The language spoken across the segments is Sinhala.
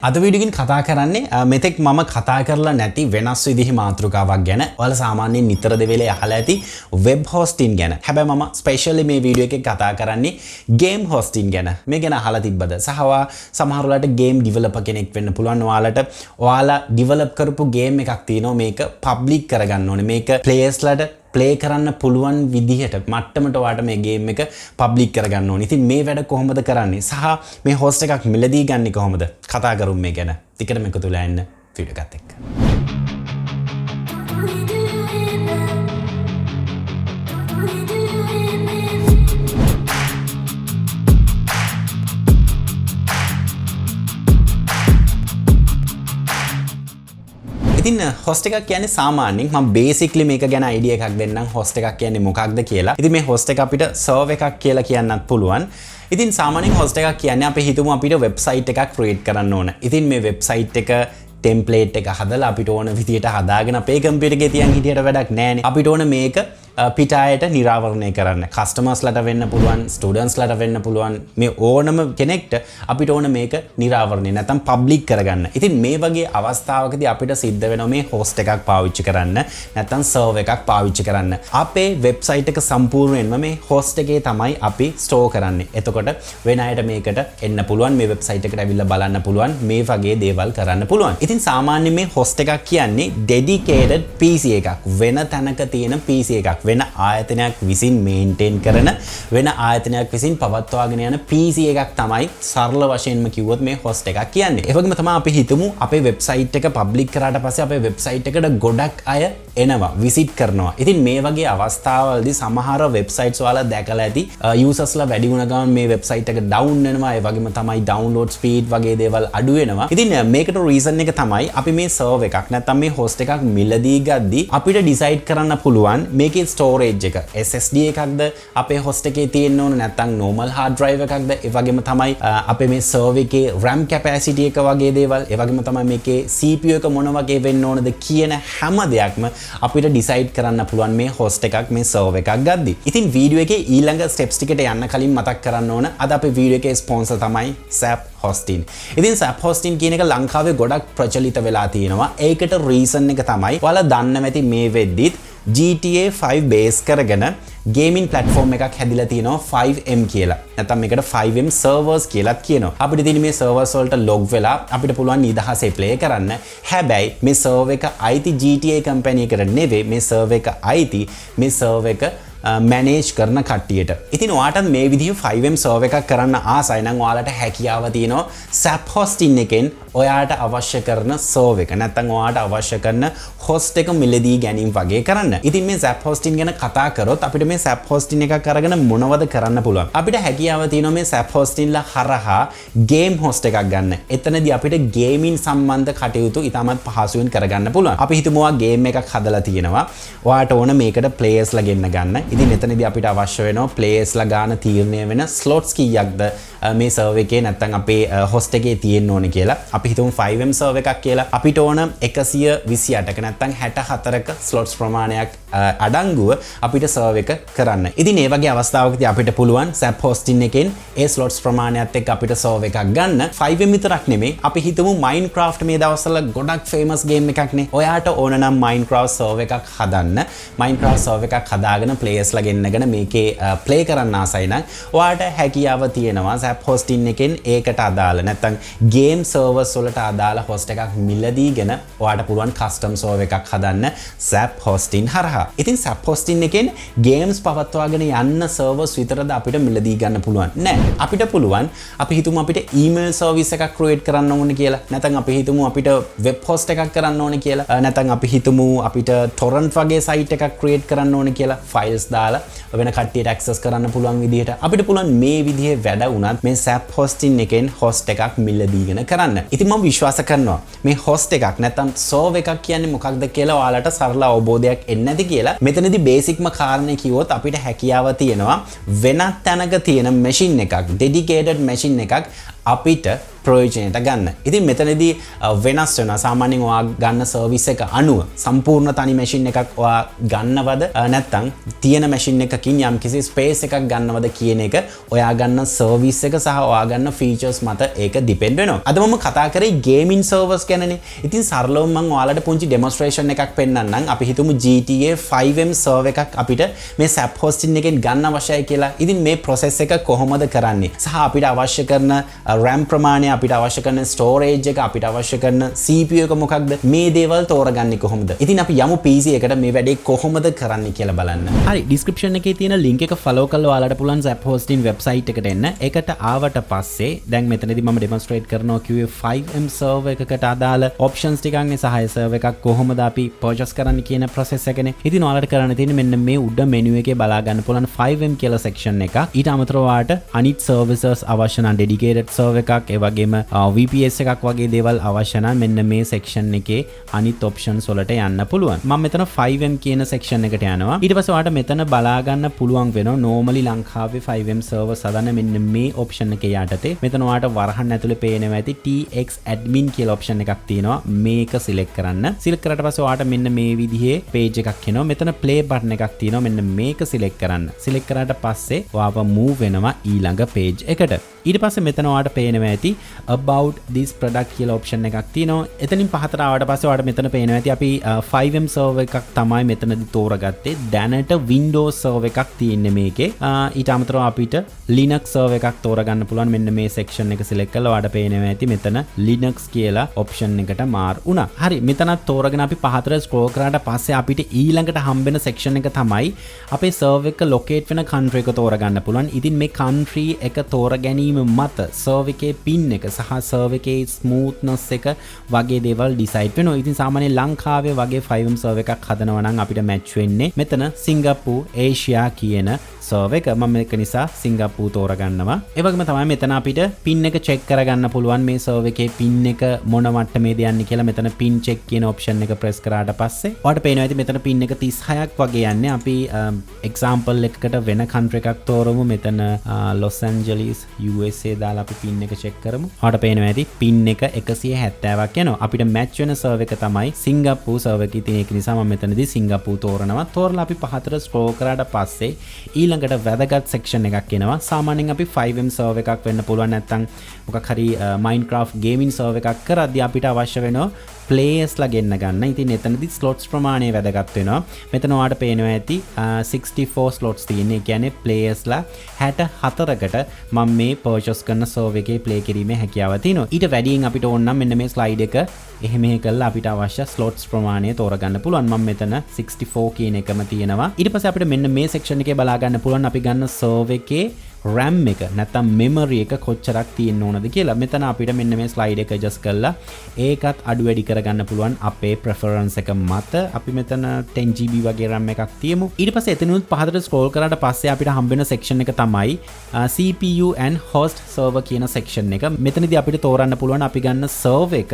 අද වීඩියෝකින් කතා කරන්නේ මෙතෙක් මම කතා කරලා නැති වෙනස් විදිහේ මාතෘකාවක් ගැන. ඔයාලා සාමාන්‍යයෙන් නිතර දෙවෙලේ අහලා ඇති වෙබ් හොස්ටින් ගැන. හැබැයි මම ස්පෙෂලි මේ වීඩියෝ එකේ කතා කරන්නේ ගේම් හොස්ටින් ගැන. මේ ගැන අහලා තිබ්බද? සහවා සමහර වෙලාවට ගේම් ඩෙවලොපර් කෙනෙක් වෙන්න පුළුවන්. ඔයාලා ඩෙවලොප් කරපු ගේම් එකක් තියෙනවා. මේක පබ්ලික් කරගන්න ඕනේ. මේක ප්ලේයර්ස්ලාට ප්ලේ කරන්න පුළුවන් විදිහට මට්ටමට ඔයාට මේ ගේම් එක පබ්ලික් කරගන්න ඕනේ. ඉතින් මේ වැඩ කොහොමද කරන්නේ? සහ මේ හොස්ට් එකක් මිලදී ගන්නේ කොහොමද? කතා කරමු මේ ගැන. ටිකටම එකතු වෙලා ඉන්න වීඩියෝ එකත් එක්ක. ඉතින් හොස්ට් එකක් කියන්නේ සාමාන්‍යයෙන් මම බේසික්ලි මේක ගැන අයිඩියා එකක් දෙන්නම් හොස්ට් එකක් කියන්නේ මොකක්ද කියලා. ඉතින් මේ හොස්ට් එක අපිට සර්වර් එකක් කියලා කියන්නත් පුළුවන්. ඉතින් සාමාන්‍යයෙන් හොස්ට් එකක් කියන්නේ අපි හිතමු අපිට වෙබ්සයිට් එකක් ක්‍රියේට් කරන්න ඕන. ඉතින් මේ වෙබ්සයිට් එක ටෙම්ප්ලේට් එක හදලා අපිට ඕන විදියට හදාගෙන අපේ කම්පියුටර් එකේ තියන් හිටියට වැඩක් නැහැ. අපිට ඕන මේක පිටායට නිරාවරණය කරන්න. කස්ටමර්ස්ලාට වෙන්න පුළුවන්, ස්ටුඩන්ට්ස්ලාට වෙන්න පුළුවන්. මේ ඕනම කෙනෙක්ට අපිට ඕන මේක නිරාවරණය නැත්නම් පබ්ලික් කරගන්න. ඉතින් මේ වගේ අවස්ථාවකදී අපිට සිද්ධ වෙනවා මේ හොස්ට් එකක් පාවිච්චි කරන්න නැත්නම් සර්වර් එකක් පාවිච්චි කරන්න. අපේ වෙබ්සයිට් එක සම්පූර්ණයෙන්ම මේ හොස්ට් එකේ තමයි අපි ස්ටෝර් කරන්නේ. එතකොට වෙන අයට මේකට එන්න පුළුවන්, මේ වෙබ්සයිට් එකට ඇවිල්ලා බලන්න පුළුවන්, මේ වගේ දේවල් කරන්න පුළුවන්. ඉතින් සාමාන්‍යයෙන් මේ හොස්ට් එකක් කියන්නේ dedicated PC එකක්. වෙන තැනක තියෙන PC එකක්. වෙන ආයතනයක් විසින් මේන්ටේන් කරන, වෙන ආයතනයක් විසින් පවත්වාගෙන යන PC එකක් තමයි සරල වශයෙන්ම කිව්වොත් මේ හොස්ට් එකක් කියන්නේ. ඒ වගේම තමයි අපි හිතමු අපේ වෙබ්සයිට් එක පබ්ලික් කරාට පස්සේ අපේ වෙබ්සයිට් එකට ගොඩක් අය එනවා, විසිට් කරනවා. ඉතින් මේ වගේ අවස්ථාවලදී සමහර වෙබ්සයිට්ස් වල දැකලා ඇති යූසර්ස්ලා වැඩි වුණ ගමන් මේ වෙබ්සයිට් එක ඩවුන් වෙනවා. ඒ වගේම තමයි ඩවුන්ලෝඩ් ස්පීඩ් වගේ දේවල් අඩු වෙනවා. ඉතින් මේකට රීසන් එක තමයි අපි මේ සර්වර් එකක් නැත්නම් මේ හොස්ට් එකක් මිලදී ගද්දි අපිට ඩිසයිඩ් කරන්න පුළුවන් මේකේ ස්ටෝරේජ් එක SSD එකක්ද අපේ හොස්ට් එකේ තියෙන්න ඕන නැත්නම් normal hard drive එකක්ද? ඒ වගේම තමයි අපේ මේ සර්වර් එකේ RAM capacity එක වගේ දේවල්, ඒ වගේම තමයි මේකේ CPU එක මොන වගේ වෙන්න ඕනද කියන හැම දෙයක්ම අපිට ඩිසයිඩ් කරන්න පුළුවන් මේ හොස්ට් එකක්, මේ සර්වර් එකක් ගද්දි. ඉතින් වීඩියෝ එකේ ඊළඟ ස්ටෙප්ස් ටිකට යන්න කලින් මතක් කරන්න ඕන අද අපේ වීඩියෝ එකේ ස්පොන්සර් තමයි Zap Hosting. ඉතින් Zap Hosting කියන එක ලංකාවේ ගොඩක් ප්‍රචලිත වෙලා තියෙනවා. ඒකට රීසන් එක තමයි ඔයාලා දන්න ඇති මේ වෙද්දිත් GTA 5 බේස් කරගෙන ගේමින් ප්ලැට්ෆෝම් එකක් හැදිලා තියෙනවා 5M කියලා. නැත්නම් මේකට 5M සර්වර්ස් කියලාත් කියනවා. අපිට තියෙන මේ සර්වර්ස් වලට ලොග් වෙලා අපිට පුළුවන් නිදහසේ ප්ලේ කරන්න. හැබැයි මේ සර්වර් එක අයිති GTA කම්පැනි එකට නෙවෙයි. මේ සර්වර් එක අයිති මේ සර්වර් එක මැනේජ් කරන කට්ටියට. ඉතින් ඔයාටත් මේ විදිහේ 5M සර්වර් එකක් කරන්න ආසයි නම් ඔයාලට හැකියාව තියෙනවා Zap Hosting එකෙන් ඔයාට අවශ්‍ය කරන සර්වර් එක නැත්නම් ඔයාට අවශ්‍ය කරන හොස්ට් එක මිලදී ගැනීම වගේ කරන්න. ඉතින් මේ Zap Hosting ගැන කතා කරොත් අපිට මේ Zap Hosting එකක් අරගෙන මොනවද කරන්න පුළුවන්? අපිට හැකියාව තියෙනවා මේ Zap Hosting ලා හරහා ගේම් හොස්ට් එකක් ගන්න. එතනදී අපිට ගේමින් සම්බන්ධ කටයුතු ඉතාමත් පහසුවෙන් කරගන්න පුළුවන්. අපි හිතමු ඔයා ගේම් එකක් හදලා තියෙනවා. ඔයාට ඕන මේකට ප්ලේයර්ස්ලා ගෙන්න ගන්න. ඉතින් එතනදී අපිට අවශ්‍ය වෙනවා ප්ලේයර්ස්ලා ගාන තීරණය වෙන ස්ලොට්ස් කීයක්ද මේ සර්වර් එකේ නැත්නම් අපේ හොස්ට් එකේ තියෙන්න ඕනේ කියලා. අපි හිතමු 5M සර්වර් එකක් කියලා. අපිට ඕන 128ක නැත්නම් 64ක ස්ලොට්ස් ප්‍රමාණයක් අඩංගුව අපිට සර්වර් එක කරන්න. ඉතින් මේ වගේ අවස්ථාවකදී අපිට පුළුවන් Zap Hosting එකෙන් ඒ ස්ලොට්ස් ප්‍රමාණයත් එක්ක අපිට සර්වර් එකක් ගන්න. 5M විතරක් නෙමෙයි. අපි හිතමු Minecraft මේ දවස්වල ගොඩක් ෆේමස් ගේම් එකක් නේ. ඔයාට ඕන නම් Minecraft සර්වර් එකක් හදන්න. Minecraft සර්වර් එකක් හදාගෙන ප්ලේයර්ස්ලා ගෙන්නගෙන මේකේ ප්ලේ කරන්න ආසයි නම් ඔයාට හැකියාව තියෙනවා Zap Hosting එකෙන් ඒකට අදාළ නැත්නම් ගේම් සර්වර්ස් වලට අදාළ හොස්ට් එකක් මිලදීගෙන ඔයාට පුළුවන් කස්ටම් සර්වර් එකක් හදන්න Zap Hosting හරහා. ඉතින් Zap Hosting එකෙන් ගේම්ස් පවත්වාගෙන යන්න සර්වර්ස් විතරද අපිට මිලදී ගන්න පුළුවන්? නෑ. අපිට පුළුවන් අපි හිතමු අපිට ඊමේල් සර්විස් එකක් ක්‍රියේට් කරන්න ඕනේ කියලා. නැත්නම් අපි හිතමු අපිට වෙබ් හොස්ට් එකක් කරන්න ඕනේ කියලා. නැත්නම් අපි හිතමු අපිට torrent වගේ සයිට් එකක් ක්‍රියේට් කරන්න ඕනේ කියලා. ෆයිල්ස් දාලා වෙන කට්ටියට ඇක්සස් කරන්න පුළුවන් විදිහට අපිට පුළුවන් මේ විදිහේ වැඩ වුණත් මේ Zap Hosting එකෙන් හොස්ට් එකක් මිලදීගෙන කරන්න. ඉතින් මම විශ්වාස කරනවා මේ හොස්ට් එකක් නැත්නම් සර්වර් එකක් කියන්නේ මොකක්ද කියලා ඔයාලට සරල අවබෝධයක් එන්නේ නැති කියලා. මෙතනදී බේසික්ම කාරණේ කිව්වොත් අපිට හැකියාව තියෙනවා වෙනත් තැනක තියෙන මැෂින් එකක්, dedicated machine එකක් අපිට ප්‍රයෝජනයට ගන්න. ඉතින් මෙතනදී වෙනස් වෙනවා. සාමාන්‍යයෙන් ඔයා ගන්න සර්විස් එක අනුව සම්පූර්ණ තනි මැෂින් එකක් ඔයා ගන්නවද නැත්නම් තියෙන මැෂින් එකකින් යම්කිසි ස්පේස් එකක් ගන්නවද කියන එක ඔයා ගන්න සර්විස් එක සහ ඔයා ගන්න ෆීචර්ස් මත ඒක ඩිපෙන්ඩ් වෙනවා. අද මම කතා කරේ ගේමින් සර්වර්ස් ගැනනේ. ඉතින් සරලවම මම ඔයාලට පුංචි ඩෙමොන්ස්ට්‍රේෂන් එකක් පෙන්නන්නම්. අපි හිතමු GTA 5M සර්වර් එකක් අපිට මේ Zap Hosting එකෙන් ගන්න අවශ්‍යයි කියලා. ඉතින් මේ process එක කොහොමද කරන්නේ? සහ අපිට අවශ්‍ය කරන RAM ප්‍රමාණය, අපිට අවශ්‍ය කරන ස්ටෝරේජ් එක, අපිට අවශ්‍ය කරන CPU එක මොකක්ද? මේ දේවල් තෝරගන්නේ කොහොමද? ඉතින් අපි යමු PC එකට මේ වැඩේ කොහොමද කරන්නේ කියලා බලන්න. හරි, description එකේ තියෙන link එක follow කරලා ඔයාලට පුළුවන් Zap Hosting website එකට එන්න. ඒකට ආවට පස්සේ දැන් මෙතනදී මම demonstrate කරනවා කිව්වේ 5M server එකකට අදාළ options ටිකක් නේ සහ ඒ server එකක් කොහොමද අපි purchase කරන්න කියන process එකනේ. ඉතින් ඔයාලට කරන්න තියෙන්නේ මෙන්න මේ උඩ menu එකේ බලා ගන්න පුළුවන් 5M කියලා section එක. ඊට අමතරව ඔයාලට අනිත් services අවශ්‍ය නම් dedicated server එකක්, ඒ වගේම VPS එකක් වගේ දේවල් අවශ්‍ය නම් මෙන්න මේ section එකේ අනිත් options වලට යන්න පුළුවන්. මම මෙතන 5M කියන section එකට යනවා. ඊට පස්සේ ඔයාලට මෙතන බලා ගන්න පුළුවන් වෙනවා normally ලංකාවේ 5M server සදන්න මෙන්න මේ option එකේ යටතේ. මෙතන ඔයාලට වරහන් ඇතුලේ පේනවා ඇති TX admin කියලා option එකක් තියෙනවා. මේක select කරන්න. select කරාට පස්සේ ඔයාලට මෙන්න මේ විදිහේ page එකක් එනවා. මෙතන play button එකක් තියෙනවා. මෙන්න මේක select කරන්න. select කරාට පස්සේ ඔයාව move වෙනවා ඊළඟ page එකට. ඊට පස්සේ මෙතන ඔයාලට පේනවා ඇති about this product කියලා option එකක් තියෙනවා. එතනින් පහතට ආවට පස්සේ ඔයාලට මෙතන පේනවා ඇති අපි 5M server එකක් තමයි මෙතනදී තෝරගත්තේ. දැනට Windows server එකක් තියෙන්නේ මේකේ. ඊට අමතරව අපිට Linux server එකක් තෝරගන්න පුළුවන්. මෙන්න මේ section එක select කරලා ඔයාලට පේනවා ඇති මෙතන Linux කියලා option එකට මාරු වුණා. හරි, මෙතනත් තෝරගෙන අපි පහතට scroll කරාට පස්සේ අපිට ඊළඟට හම්බෙන section එක තමයි අපේ server එක locate වෙන country එක තෝරගන්න පුළුවන්. ඉතින් මේ country එක තෝර ගැනීම මත server එකේ pin එක සහ server එකේ smoothness එක වගේ දේවල් decide වෙනවා. ඉතින් සාමාන්‍යයෙන් ලංකාවේ වගේ 5M server එකක් හදනවා නම් අපිට match වෙන්නේ මෙතන Singapore Asia කියන server එක. මම මේක නිසා Singapore තෝරගන්නවා. ඒ වගේම තමයි මෙතන අපිට pin එක check කරගන්න පුළුවන් මේ server එකේ pin එක මොන මට්ටමේද යන්නේ කියලා. මෙතන pin check කියන option එක press කරාට පස්සේ ඔයාලට පේනවා ඇති මෙතන pin එක 36ක් වගේ යන්නේ. අපි example එකකට වෙන country එකක් තෝරමු. මෙතන Los Angeles USA දාලා අපි pin එක check කරමු. ඔයාලට පේනවා ඇති pin එක 170ක් යනවා. අපිට match වෙන server එක තමයි Singapore server එක. ඉතින් ඒක නිසා මම මෙතනදී Singapore තෝරනවා. තෝරලා අපි පහතට scroll කරාට පස්සේ ඊළඟට වැදගත් section එකක් එනවා. සාමාන්‍යයෙන් අපි 5M server එකක් වෙන්න පුළුවන්, නැත්නම් මොකක් හරි Minecraft gaming server එකක් කරද්දී අපිට අවශ්‍ය වෙනවා players ලා ගෙන්න ගන්න. ඉතින් එතනදී slots ප්‍රමාණය වැදගත් වෙනවා. මෙතන ඔයාලට පේනවා ඇති 64 slots තියෙන. ඒ කියන්නේ players ලා 64කට මම මේ purchase කරන server එකේ play කිරීමේ හැකියාව තියෙනවා. ඊට වැඩියෙන් අපිට ඕන නම් මෙන්න මේ slide එක එහෙම කරලා අපිට අවශ්‍ය slots ප්‍රමාණය තෝරගන්න පුළුවන්. මම මෙතන 64 කියන එකම තියෙනවා. ඊට පස්සේ අපිට මෙන්න මේ section එකේ බලා ගන්න පුළුවන් අපි ගන්න server එකේ RAM එක නැත්නම් memory එක කොච්චරක් තියෙන්න ඕනද කියලා. මෙතන අපිට මෙන්න මේ slide එක adjust කරලා ඒකත් අඩු වැඩි කරගන්න පුළුවන් අපේ preference එක මත. අපි මෙතන 10GB වගේ RAM එකක් තියමු. ඊට පස්සේ එතනුත් පහතට scroll කරාට පස්සේ අපිට හම්බෙන section එක තමයි CPU and host server කියන section එක. මෙතනදී අපිට තෝරන්න පුළුවන් අපි ගන්න server එක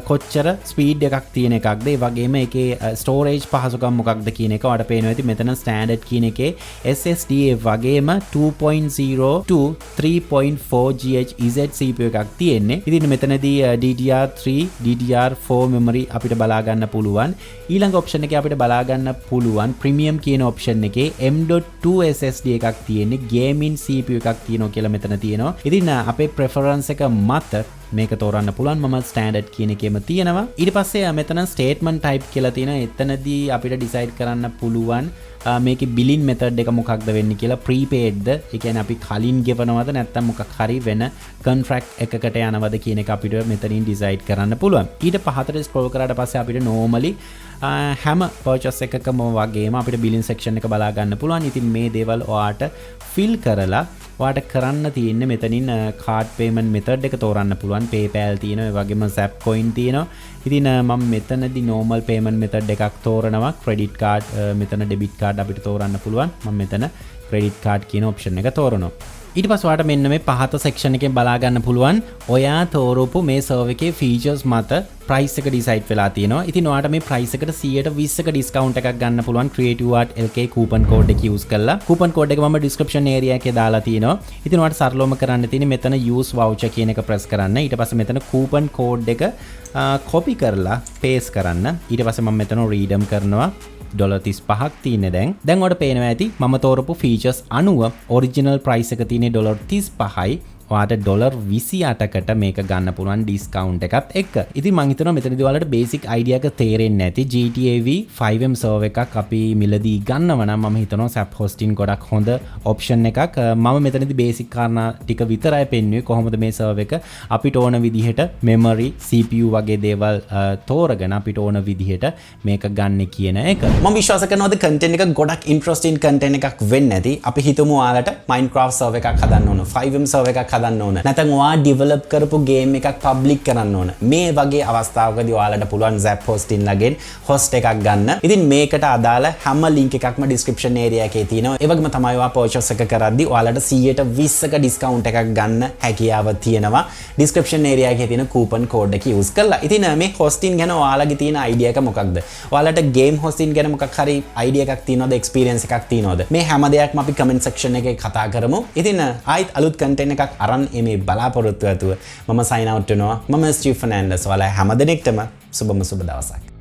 කොච්චර speed එකක් තියෙන එකක්ද, ඒ වගේම ඒකේ storage පහසුකම් මොකක්ද කියන එක ඔයාලට පේනවා ඇති. මෙතන standard කියන එකේ SSD වගේම 2.0 to 3.4 GHz CPU එකක් තියෙන්නේ. ඉතින් මෙතනදී DDR3 DDR4 memory අපිට බලා ගන්න පුළුවන්. ඊළඟ option එකේ අපිට බලා ගන්න පුළුවන් premium කියන option එකේ M.2 SSD එකක් තියෙන්නේ. gaming CPU එකක් තියෙනවා කියලා මෙතන තියෙනවා. ඉතින් අපේ preference එක මත මේක තෝරන්න පුළුවන්. මම standard කියන එකේම තියෙනවා. ඊට පස්සේ මෙතන statement type කියලා තියෙනවා. එතනදී අපිට decide කරන්න පුළුවන් මේකේ billing method එක මොකක්ද වෙන්නේ කියලා. prepaid ද, ඒ කියන්නේ අපි කලින් ගෙවනවද නැත්නම් මොකක් හරි වෙන contract එකකට යනවද කියන එක අපිට මෙතනින් decide කරන්න පුළුවන්. ඊට පහතට scroll කරාට පස්සේ අපිට normally හැම purchase එකකම වගේම අපිට billing section එක බලා ගන්න පුළුවන්. ඉතින් මේ දේවල් ඔයාට fill කරලා ඔයාට කරන්න තියෙන්නේ මෙතනින් card payment method එක තෝරන්න පුළුවන්. PayPal තියෙනවා, ඒ වගේම Zap coin තියෙනවා. ඉතින් මම මෙතනදී normal payment method එකක් තෝරනවා. credit card මෙතන debit card අපිට තෝරන්න පුළුවන්. මම මෙතන credit card කියන option එක තෝරනවා. ඊට පස්සේ ඔයාලට මෙන්න මේ පහත section එකෙන් බලා ගන්න පුළුවන් ඔයා තෝරපු මේ server එකේ features මත price එක decide වෙලා තියෙනවා. ඉතින් ඔයාලට මේ price එකට 120ක discount එකක් ගන්න පුළුවන් CREATIVEARTLK coupon code එක use කරලා. coupon code එක මම description area එකේ දාලා තියෙනවා. ඉතින් ඔයාලට සරලවම කරන්න තියෙන්නේ මෙතන use voucher කියන එක press කරන්න. ඊට පස්සේ මෙතන coupon code එක copy කරලා paste කරන්න. ඊට පස්සේ මම මෙතන redeem කරනවා. $35ක් තියෙන්නේ දැන් ඔයාලට පේනවා ඇති මම තෝරපු features අනුව original price එක තියෙන්නේ $35යි. ඔයාලට $28කට මේක ගන්න පුළුවන් discount එකත් එක්ක. ඉතින් මම හිතනවා මෙතනදී ඔයාලට basic idea එක තේරෙන්නේ නැති GTAV 5M server එකක් අපි මිලදී ගන්නවා නම් මම හිතනවා Zap Hosting ගොඩක් හොඳ option එකක්. මම මෙතනදී basic කාරණා ටික විතරයි පෙන්වුවේ කොහොමද මේ server එක අපිට ඕන විදිහට memory CPU වගේ දේවල් තෝරගෙන අපිට ඕන විදිහට මේක ගන්න කියන එක. මම විශ්වාස කරනවා content එක ගොඩක් interesting content එකක් වෙන්න ඇති. අපි හිතමු ඔයාලට Minecraft server එකක් හදන්න ඕන 5M server එකක් හදන්න ඕන නැත්නම් ඔයා ඩෙවලොප් කරපු ගේම් එකක් පබ්ලික් කරන්න ඕන. මේ වගේ අවස්ථාවකදී ඔයාලට පුළුවන් Zap Hosting ලගෙන් host එකක් ගන්න. ඉතින් මේකට අදාළ හැම link එකක්ම description area එකේ තියෙනවා. ඒ වගේම තමයි ඔයා purchase එක කරද්දී ඔයාලට 120ක discount එකක් ගන්න හැකියාව තියෙනවා. description area එකේ තියෙන coupon code එක use කරලා. ඉතින් මේ hosting ගැන ඔයාලගේ තියෙන idea එක මොකක්ද? ඔයාලට game hosting ගැන මොකක් හරි idea එකක් තියෙනවද? experience එකක් තියෙනවද? මේ හැම දෙයක්ම අපි comment section එකේ කතා කරමු. ඉතින් ආයිත් අලුත් content එකක් අරන් මේ බලාපොරොත්තු ඇතුව මම sign out වෙනවා. මම ස්ටීව් ෆර්නෑන්ඩස්. ඔයාලා හැම දිනෙකටම සුබම සුබ දවසක්.